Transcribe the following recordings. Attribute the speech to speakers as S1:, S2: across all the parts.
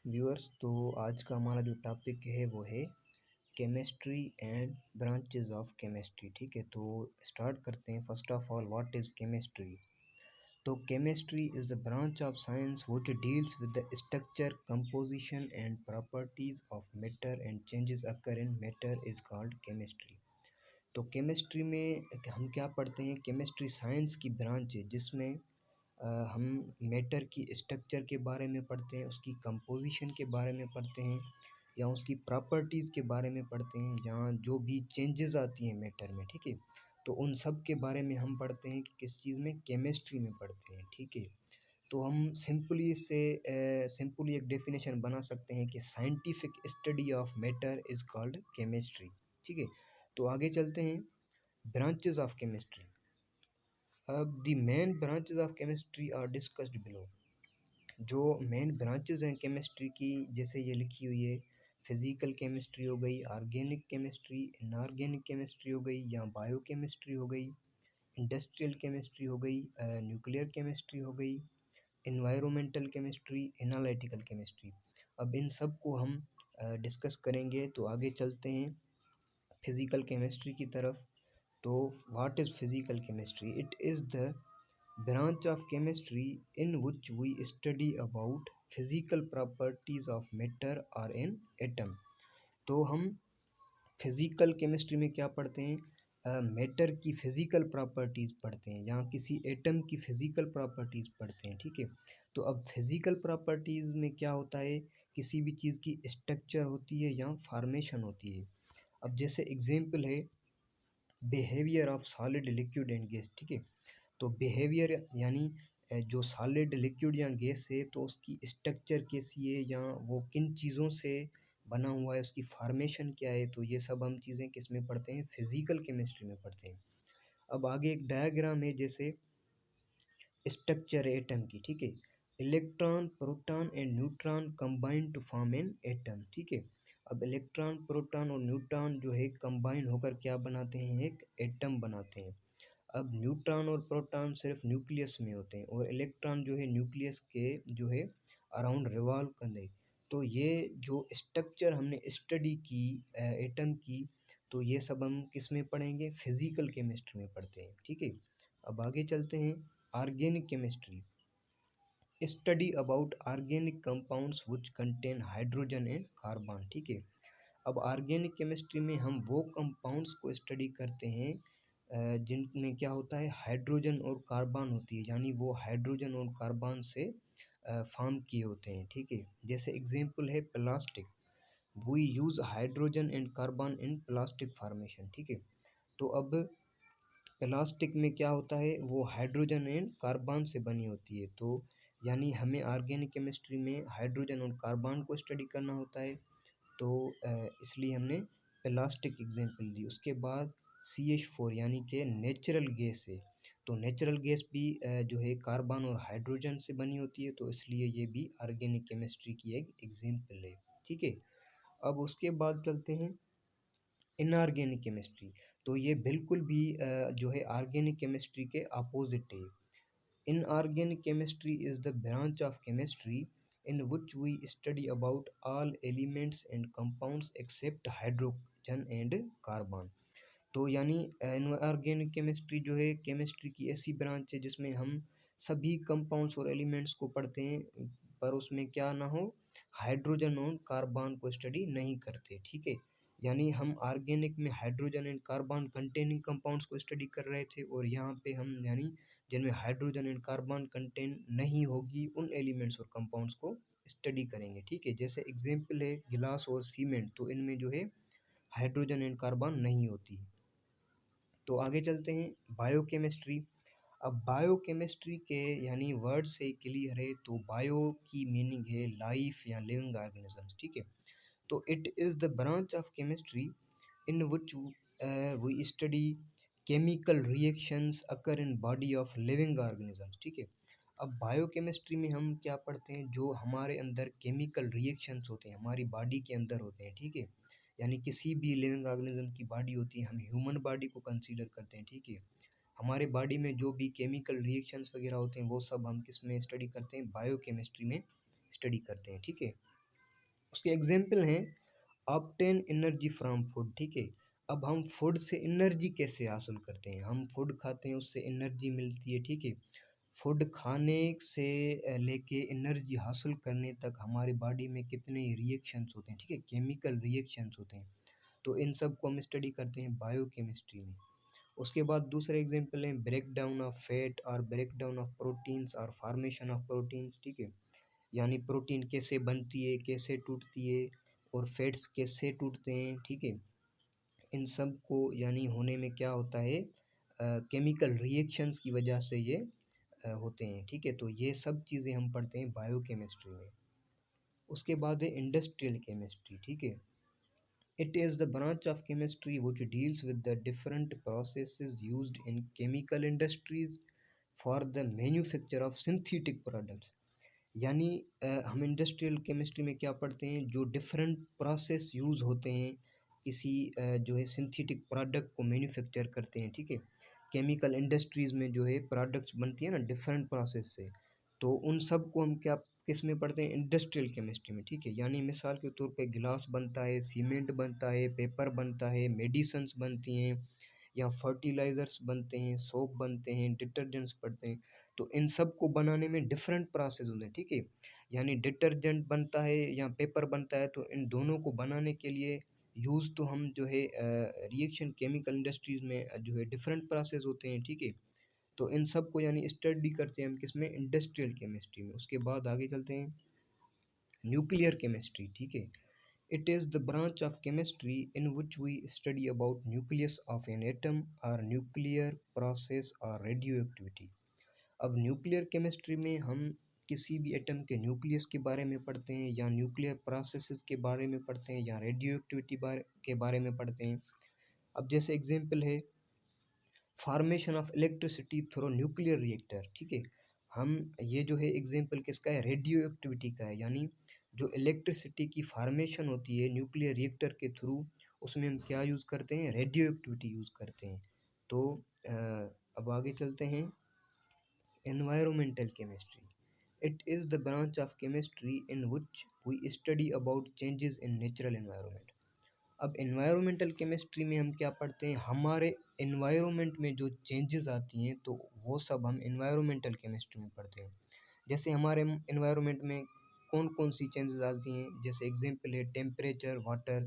S1: Viewers, तो आज का हमारा जो टॉपिक है वो है chemistry and branches of chemistry. ठीक है, तो स्टार्ट करते हैं। First of all, what is chemistry? तो chemistry is the branch of science which deals with the structure, composition and properties of matter and changes occur in matter is called chemistry. तो chemistry में हम क्या पढ़ते हैं? Chemistry science की branch है जिसमें हम मैटर की स्ट्रक्चर के बारे में पढ़ते हैं, उसकी कंपोजिशन के बारे में पढ़ते हैं, या उसकी प्रॉपर्टीज़ के बारे में पढ़ते हैं, या जो भी चेंजेस आती हैं मैटर में। ठीक है, तो उन सब के बारे में हम पढ़ते हैं कि किस चीज़ में? केमिस्ट्री में पढ़ते हैं। ठीक है, तो हम सिंपली एक डेफिनेशन बना सकते हैं कि scientific study of matter is called chemistry. ठीक है, तो आगे चलते हैं। Branches of chemistry. अब the main branches of chemistry are discussed below. जो मेन ब्रांचेस हैं केमिस्ट्री की, जैसे ये लिखी हुई है, फिजिकल केमिस्ट्री हो गई, ऑर्गेनिक केमिस्ट्री, इनऑर्गेनिक केमिस्ट्री हो गई, या बायो केमिस्ट्री हो गई, इंडस्ट्रियल केमिस्ट्री हो गई, न्यूक्लियर केमिस्ट्री हो गई, इन्वायरमेंटल केमिस्ट्री, एनालिटिकल केमिस्ट्री। अब इन सब को हम डिस्कस करेंगे। तो आगे चलते हैं फिजिकल केमिस्ट्री की तरफ। तो what is physical chemistry? It is the branch of chemistry in which we study about physical properties of matter or an atom। तो हम फिजिकल केमिस्ट्री में क्या पढ़ते हैं? मैटर की फिजिकल प्रॉपर्टीज़ पढ़ते हैं, या किसी एटम की फिजिकल प्रॉपर्टीज़ पढ़ते हैं। ठीक है, तो अब फिजिकल प्रॉपर्टीज़ में क्या होता है? किसी भी चीज़ की स्ट्रक्चर होती है या फॉर्मेशन होती है। अब जैसे एग्जांपल है behaviour of solid, liquid and gas. ठीक है, तो बिहेवियर यानी जो सॉलिड, लिक्विड या गैस है, तो उसकी स्ट्रक्चर कैसी है, या वो किन चीज़ों से बना हुआ है, उसकी फॉर्मेशन क्या है। तो ये सब हम चीज़ें किस में पढ़ते हैं? फिजिकल केमिस्ट्री में पढ़ते हैं। अब आगे एक डायग्राम है, जैसे स्ट्रक्चर एटम की। ठीक है, electron, proton and neutron combine to form an atom. ठीक है, अब इलेक्ट्रॉन, प्रोटॉन और न्यूट्रॉन जो है कंबाइन होकर क्या बनाते हैं? एक एटम बनाते हैं। अब न्यूट्रॉन और प्रोटॉन सिर्फ न्यूक्लियस में होते हैं, और इलेक्ट्रॉन जो है न्यूक्लियस के जो है अराउंड रिवॉल्व करते। तो ये जो स्ट्रक्चर हमने स्टडी की एटम की, तो ये सब हम किस में पढ़ेंगे? फिजिकल केमिस्ट्री में पढ़ते हैं। ठीक है, अब आगे चलते हैं। Organic chemistry, study about organic compounds which contain hydrogen and carbon. ठीक है, अब ऑर्गेनिक केमिस्ट्री में हम वो कंपाउंड्स को स्टडी करते हैं जिनमें क्या होता है? हाइड्रोजन और कार्बन होती है, यानी वो हाइड्रोजन और कार्बन से फॉर्म किए होते हैं। ठीक है, जैसे एग्जांपल है plastic, we use hydrogen and carbon in plastic formation. ठीक है, तो अब प्लास्टिक में क्या होता है? वो हाइड्रोजन एंड कार्बन से बनी होती है। तो यानी हमें ऑर्गेनिक केमिस्ट्री में हाइड्रोजन और कार्बन को स्टडी करना होता है। तो इसलिए हमने प्लास्टिक एग्जांपल दी। उसके बाद CH4 यानी कि नेचुरल गैस है, तो नेचुरल गैस भी जो है कार्बन और हाइड्रोजन से बनी होती है, तो इसलिए ये भी ऑर्गेनिक केमिस्ट्री की एक एग्जांपल है। ठीक है, अब उसके बाद चलते हैं इनऑर्गेनिक केमिस्ट्री। तो ये बिल्कुल भी जो है ऑर्गेनिक केमिस्ट्री के अपोजिट है। Inorganic chemistry is the branch of chemistry in which we study about all elements and compounds except hydrogen and carbon। तो यानी इनऑर्गेनिक केमिस्ट्री जो है केमिस्ट्री की ऐसी ब्रांच है जिसमें हम सभी कंपाउंड्स और एलिमेंट्स को पढ़ते हैं, पर उसमें क्या ना हो? हाइड्रोजन और कार्बन को स्टडी नहीं करते। ठीक है, यानी हम ऑर्गेनिक में hydrogen and carbon containing compounds को स्टडी कर रहे थे, और यहाँ पे हम यानी जिनमें हाइड्रोजन एंड कार्बन कंटेन नहीं होगी उन एलिमेंट्स और कंपाउंड्स को स्टडी करेंगे। ठीक है, जैसे एग्जांपल है गिलास और सीमेंट, तो इनमें जो है हाइड्रोजन एंड कार्बन नहीं होती। तो आगे चलते हैं बायोकेमिस्ट्री। अब बायोकेमिस्ट्री के यानी वर्ड से क्लियर है, तो बायो की मीनिंग है लाइफ या लिविंग ऑर्गेनिजम्स। ठीक है, तो it is the branch of chemistry in which we study chemical reactions occur in body of living organisms. ठीक है, अब बायोकेमिस्ट्री में हम क्या पढ़ते हैं? जो हमारे अंदर केमिकल रिएक्शंस होते हैं, हमारी बॉडी के अंदर होते हैं। ठीक है, यानी किसी भी लिविंग ऑर्गेनिज्म की बॉडी होती है, हम ह्यूमन बॉडी को कंसीडर करते हैं। ठीक है, हमारे बॉडी में जो भी केमिकल रिएक्शंस वगैरह होते हैं, वो सब हम किस में स्टडी करते हैं? बायोकेमिस्ट्री में स्टडी करते हैं। ठीक है, उसके एग्जाम्पल हैं ऑब्टेन एनर्जी फ्रॉम फूड, ठीक है। अब हम फूड से एनर्जी कैसे हासिल करते हैं, हम फूड खाते हैं उससे एनर्जी मिलती है, ठीक है। फूड खाने से लेके एनर्जी हासिल करने तक हमारी बॉडी में कितने रिएक्शंस होते हैं, ठीक है, केमिकल रिएक्शंस होते हैं। तो इन सब को हम स्टडी करते हैं बायोकेमिस्ट्री में। उसके बाद दूसरा एग्जांपल है ब्रेक डाउन ऑफ फैट और ब्रेक डाउन ऑफ प्रोटीन्स और फॉर्मेशन ऑफ प्रोटीन्स, ठीक है। यानी प्रोटीन कैसे बनती है, कैसे टूटती है, और फैट्स कैसे टूटते हैं, ठीक है। इन सब को यानी होने में क्या होता है, केमिकल रिएक्शंस की वजह से ये होते हैं, ठीक है। तो ये सब चीज़ें हम पढ़ते हैं बायोकेमिस्ट्री में। उसके बाद है इंडस्ट्रियल केमिस्ट्री, ठीक है। It is the branch of chemistry which deals with the different processes used in chemical industries for the manufacture of synthetic products। यानी हम इंडस्ट्रियल केमिस्ट्री में क्या पढ़ते हैं, जो डिफरेंट प्रोसेस यूज़ होते हैं किसी जो है सिंथेटिक प्रोडक्ट को मैन्युफैक्चर करते हैं, ठीक है। केमिकल इंडस्ट्रीज़ में जो है प्रोडक्ट्स बनती है ना डिफरेंट प्रोसेस से, तो उन सब को हम क्या किस में पढ़ते हैं, इंडस्ट्रियल केमिस्ट्री में, ठीक है। यानी मिसाल के तौर पे गिलास बनता है, सीमेंट बनता है, पेपर बनता है, मेडिसन्स बनती हैं, या फर्टिलाइज़र्स बनते हैं, सोप बनते हैं, डिटर्जेंट्स बनते हैं। तो इन सब को बनाने में डिफरेंट प्रोसेस होते हैं, ठीक है। यानी डिटर्जेंट बनता है या पेपर बनता है, तो इन दोनों को बनाने के लिए यूज़ तो हम जो है रिएक्शन केमिकल इंडस्ट्रीज़ में जो है डिफरेंट प्रोसेस होते हैं, ठीक है। तो इन सब को यानी स्टडी करते हैं हम किसमें, इंडस्ट्रियल केमिस्ट्री में। उसके बाद आगे चलते हैं न्यूक्लियर केमिस्ट्री, ठीक है। It is the branch of chemistry in which we study about nucleus of an atom or nuclear process or radioactivity। अब न्यूक्लियर केमिस्ट्री में हम किसी भी एटम के न्यूक्लियस के बारे में पढ़ते हैं, या न्यूक्लियर प्रोसेसेस के बारे में पढ़ते हैं, या रेडियो एक्टिविटी के बारे में पढ़ते हैं। अब जैसे एग्जांपल है formation of electricity through nuclear reactor, ठीक है। हम ये जो है एग्जांपल किसका है, रेडियो एक्टिविटी का है। यानी जो इलेक्ट्रिसिटी की फार्मेशन होती है न्यूक्लियर रिएक्टर के थ्रू, उसमें हम क्या यूज़ करते हैं, रेडियो एक्टिविटी यूज़ करते हैं। तो अब आगे चलते हैं environmental chemistry. It is the branch of chemistry in which we study about changes in natural environment. अब एनवायरमेंटल केमिस्ट्री में हम क्या पढ़ते हैं, हमारे एनवायरनमेंट में जो चेंजेस आती हैं तो वो सब हम एनवायरमेंटल केमिस्ट्री में पढ़ते हैं। जैसे हमारे एनवायरनमेंट में कौन कौन सी चेंजेस आती हैं, जैसे एग्जांपल है टेम्परेचर, वाटर।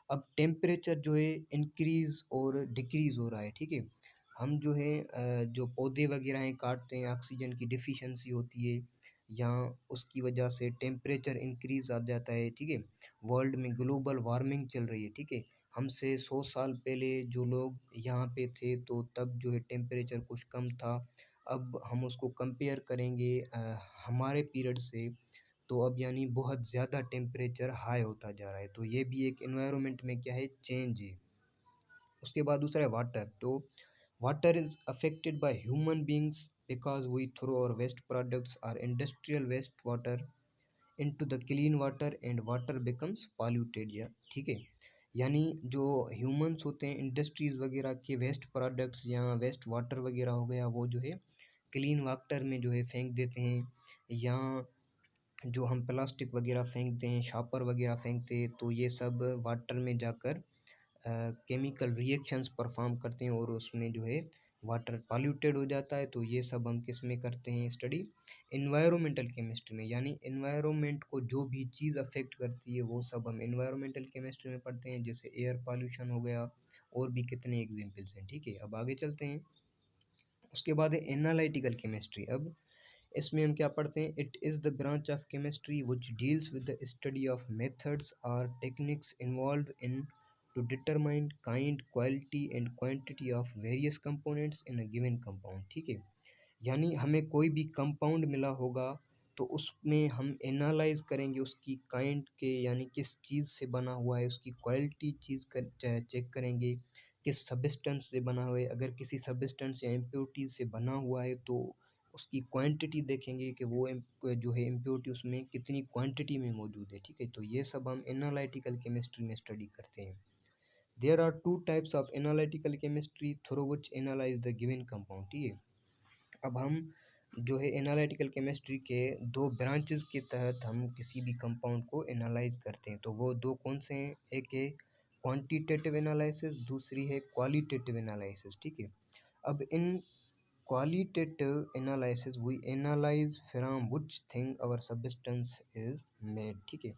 S1: अब टेम्परेचर जो है इंक्रीज़ और डिक्रीज़ हो रहा है, ठीक है। हम जो है जो पौधे वगैरह हैं काटते हैं, ऑक्सीजन की डिफिशिएंसी होती है, या उसकी वजह से टेम्परेचर इंक्रीज़ आ जाता है, ठीक है। वर्ल्ड में ग्लोबल वार्मिंग चल रही है, ठीक है। हमसे 100 साल पहले जो लोग यहाँ पे थे तो तब जो है टेम्परेचर कुछ कम था। अब हम उसको कंपेयर करेंगे हमारे पीरियड से, तो अब यानी बहुत ज़्यादा टेम्परेचर हाई होता जा रहा है। तो ये भी एक एनवायरनमेंट में क्या है, चेंज है। उसके बाद दूसरा है वाटर। तो water is affected by human beings because we throw और waste products or industrial waste water into the clean water and water becomes polluted, या ठीक है। यानी जो ह्यूमंस होते हैं इंडस्ट्रीज़ वगैरह के वेस्ट प्रोडक्ट्स या वेस्ट वाटर वगैरह हो गया, वो जो है क्लीन वाटर में जो है फेंक देते हैं, या जो हम प्लास्टिक वगैरह फेंकते हैं, शापर वगैरह फेंकते हैं, तो ये सब वाटर में जाकर केमिकल रिएक्शंस परफॉर्म करते हैं और उसमें जो है वाटर पॉल्यूटेड हो जाता है। तो ये सब हम किस में करते हैं स्टडी, इन्वायरमेंटल केमिस्ट्री में। यानी इन्वायरमेंट को जो भी चीज़ अफेक्ट करती है वो सब हम इन्वायरमेंटल केमिस्ट्री में पढ़ते हैं, जैसे एयर पॉल्यूशन हो गया, और भी कितने एग्जांपल्स हैं, ठीक है। अब आगे चलते हैं, उसके बाद है एनालिटिकल केमिस्ट्री। अब इसमें हम क्या पढ़ते हैं, it is the branch of chemistry which deals with the study of methods और techniques involve in to determine kind, quality and quantity of various components in a given compound, ठीक है। यानी हमें कोई भी कंपाउंड मिला होगा तो उसमें हम एनालाइज करेंगे उसकी काइंड के, यानी किस चीज़ से बना हुआ है, उसकी क्वालिटी चीज़ कर चेक करेंगे, किस सब्सटेंस से बना हुआ है। अगर किसी सब्सटेंस या इम्प्योरिटीज से बना हुआ है तो उसकी क्वांटिटी देखेंगे कि वो जो है इम्प्योरिटी उसमें कितनी क्वांटिटी में मौजूद है, ठीक है। तो ये सब हम एनालिटिकल केमिस्ट्री में स्टडी करते हैं। There are two types of analytical chemistry through which analyse the given compound, ठीक है। अब हम जो है एनालिटिकल केमिस्ट्री के दो ब्रांचेस के तहत हम किसी भी कंपाउंड को एनालाइज करते हैं। तो वो दो कौन से हैं? एक है क्वांटिटेटिव एनालिसिस, दूसरी है क्वालिटेटिव एनालिसिस। ठीक है, अब in qualitative analysis we analyse from which thing our substance is made. ठीक है,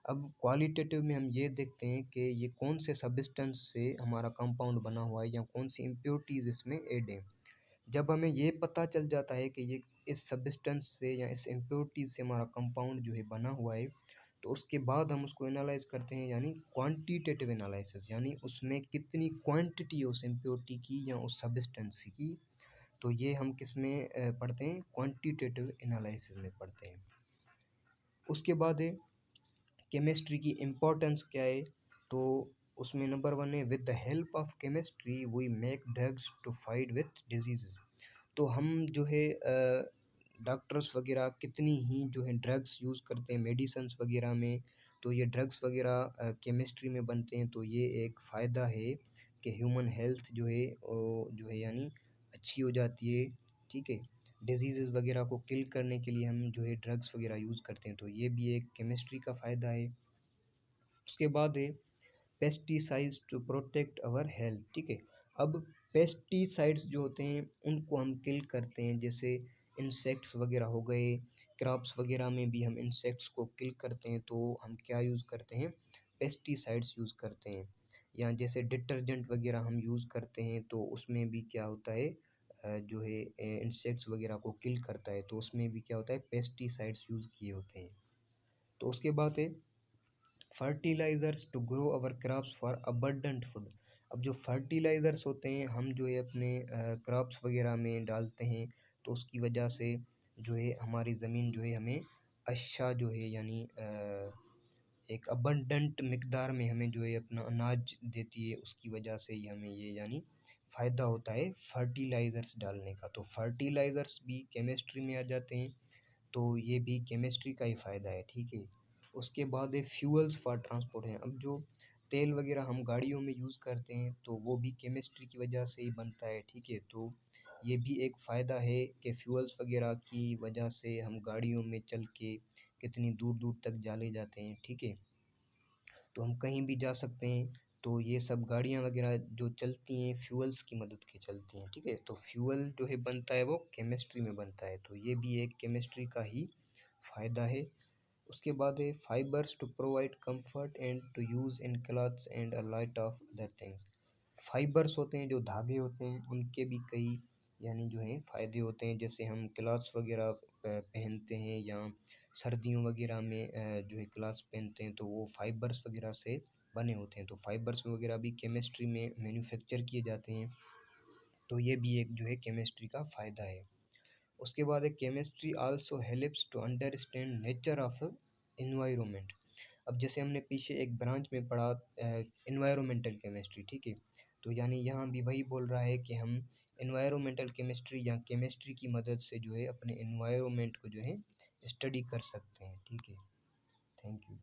S1: अब क्वालिटेटिव में हम ये देखते हैं कि ये कौन से सब्सटेंस से हमारा कंपाउंड बना हुआ है या कौन सी इम्प्योरिटीज इसमें ऐड हैं। जब हमें ये पता चल जाता है कि ये इस सब्सटेंस से या इस इम्प्योरिटीज से हमारा कंपाउंड जो है बना हुआ है, तो उसके बाद हम उसको एनालाइज करते हैं, यानी क्वांटिटेटिव एनालिसिस, यानी उसमें कितनी क्वांटिटी है उस इम्प्योरिटी की या उस सब्सटेंस की। तो ये हम किस में पढ़ते हैं? क्वांटिटेटिव एनालिसिस में पढ़ते हैं। उसके बाद है केमिस्ट्री की इम्पोर्टेंस क्या है? तो उसमें नंबर वन है, with the help of chemistry we make drugs to fight with disease. तो हम जो है डॉक्टर्स वगैरह कितनी ही जो है ड्रग्स यूज़ करते हैं मेडिसन्स वगैरह में, तो ये ड्रग्स वगैरह केमिस्ट्री में बनते हैं। तो ये एक फ़ायदा है कि ह्यूमन हेल्थ जो है जो है यानी अच्छी हो जाती है। ठीक है, डिजीज़ वगैरह को किल करने के लिए हम जो है ड्रग्स वगैरह यूज़ करते हैं, तो ये भी एक केमिस्ट्री का फ़ायदा है। उसके बाद है pesticides to protect our health. ठीक है, अब पेस्टिसाइड्स जो होते हैं उनको हम किल करते हैं, जैसे इंसेक्ट्स वगैरह हो गए, क्रॉप्स वगैरह में भी हम इंसेक्ट्स को किल करते हैं, तो हम क्या यूज़ करते हैं? पेस्टिसाइड्स यूज़ करते हैं। या जैसे डिटर्जेंट वगैरह हम यूज़ करते हैं, तो उसमें भी क्या होता है जो है इंसेक्ट्स वगैरह को किल करता है, तो उसमें भी क्या होता है? पेस्टिसाइड्स यूज़ किए होते हैं। तो उसके बाद है fertilisers to grow our crops for abundant food. अब जो फर्टिलाइज़र्स होते हैं हम जो है अपने क्रॉप्स वगैरह में डालते हैं, तो उसकी वजह से जो है हमारी ज़मीन जो है हमें अच्छा जो है यानी एक अबंडेंट मिकदार में हमें जो है अपना अनाज देती है, उसकी वजह से ही हमें ये यानी फ़ायदा होता है फर्टिलाइज़र्स डालने का। तो फर्टिलाइज़र्स भी केमिस्ट्री में आ जाते हैं, तो ये भी केमिस्ट्री का ही फ़ायदा है। ठीक है, उसके बाद है फ्यूल्स फॉर ट्रांसपोर्ट है। अब जो तेल वगैरह हम गाड़ियों में यूज़ करते हैं, तो वो भी केमिस्ट्री की वजह से ही बनता है। ठीक है, तो ये भी एक फ़ायदा है कि फ्यूल्स वगैरह की वजह से हम गाड़ियों में चल के कितनी दूर दूर तक चले जाते हैं। ठीक है, तो हम कहीं भी जा सकते हैं, तो ये सब गाड़ियाँ वगैरह जो चलती हैं फ्यूल्स की मदद के चलती हैं। ठीक है, तो फ्यूल जो है बनता है वो केमिस्ट्री में बनता है, तो ये भी एक केमिस्ट्री का ही फ़ायदा है। उसके बाद है fibres to provide comfort and to use in clothes and a lot of other things. Fibres होते हैं, जो धागे होते हैं, उनके भी कई यानी जो है फ़ायदे होते हैं, जैसे हम क्लॉथ्स वगैरह पहनते हैं या सर्दियों वगैरह में जो है क्लॉथ्स पहनते हैं, तो वो फाइबर्स वगैरह से बने होते हैं। तो फाइबर्स वगैरह भी केमिस्ट्री में मैन्युफैक्चर किए जाते हैं, तो ये भी एक जो है केमिस्ट्री का फ़ायदा है। उसके बाद है chemistry also helps to understand nature of environment. अब जैसे हमने पीछे एक ब्रांच में पढ़ा एनवायरमेंटल केमिस्ट्री। ठीक है, तो यानी यहाँ भी वही बोल रहा है कि हम एनवायरमेंटल केमिस्ट्री या केमिस्ट्री की मदद से जो है अपने एनवायरनमेंट को जो है स्टडी कर सकते हैं। ठीक है, थैंक यू।